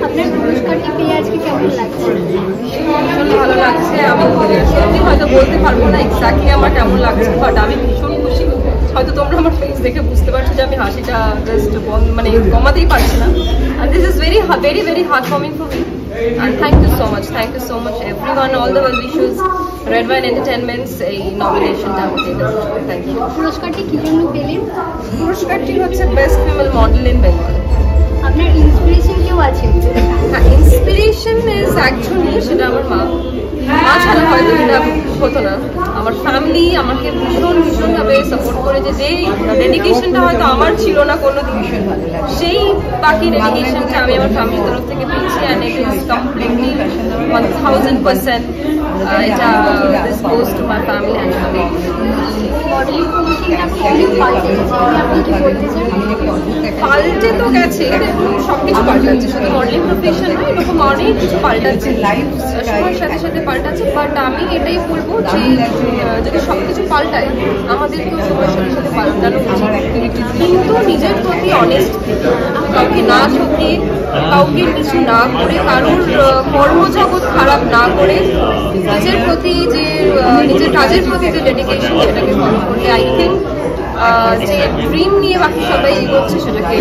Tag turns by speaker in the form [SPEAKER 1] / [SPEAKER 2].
[SPEAKER 1] আপনার পুরস্কারটি পেয়ে আজকে কেমন লাগছে?
[SPEAKER 2] ভীষণ ভালো লাগছে। আমি সত্যি হয়তো বলতে পারবো না এক্স্যাক্টলি আমার কেমন লাগছে, বাট আমি ভীষণ খুশি। হয়তো তোমরা আমার ফেস দেখে বুঝতে পারছো যে আমি হাসিটা জাস্ট মানে কমাতেই পারছি না। And this is very very heartwarming for me. And thank you so much everyone, all the well wishes, Red Wine Entertainments এই নমিনেশনটা আমাকে দেওয়ার জন্য থ্যাংক ইউ।
[SPEAKER 1] পুরস্কারটি কি জন্য পেলেন?
[SPEAKER 2] পুরস্কারটি হচ্ছে best female model in Bengal.
[SPEAKER 1] আপনার ইন্সপিরেশন কেউ আছে?
[SPEAKER 2] হ্যাঁ, ইন্সপিরেশন ইজ অ্যাকচুয়ালি সেটা আমার মা ছাড়া হয়তো এটা হতো না। আমার ফ্যামিলি আমাকে ভীষণভাবে সাপোর্ট করেছে। যে ডেডিকেশনটা হয়তো আমার ছিল না কোনো দিন, সেই বাকি ডেডিকেশনটা আমি আমার ফ্যামিলির তরফ থেকে পেয়েছি। অ্যান্ড ইট ইজ কমপ্লিটলি 1000% এটা this goes to my family and family.
[SPEAKER 1] Modeling প্রফেশনটা অনেক পাল্টেছে, আপনি কি বলতে চান?
[SPEAKER 2] পাল্টে তো গেছে, সবকিছু পাল্টাচ্ছে, শুধু মডেলিং প্রফেশন না, এরকম অনেক কিছু পাল্টাচ্ছে, সময়ের সাথে সাথে পাল্টাচ্ছে। বাট আমি এটাই বলবো যে যদি সবকিছু পাল্টায় আমাদেরকেও সময়ের সাথে সাথে পাল্টানো উচিত, কিন্তু নিজের প্রতি অনেস্ট থেকে, কাউকে না ঠকিয়ে, কাউকে কিছু না করে, কারোর কর্মজগৎ খারাপ না করে, নিজের প্রতি যে নিজের কাজের প্রতি যে ডেডিকেশন সেটাকে ফলো করলে আই থিঙ্ক যে ড্রিম নিয়ে বাকি সবাই এগোচ্ছে সেটাকে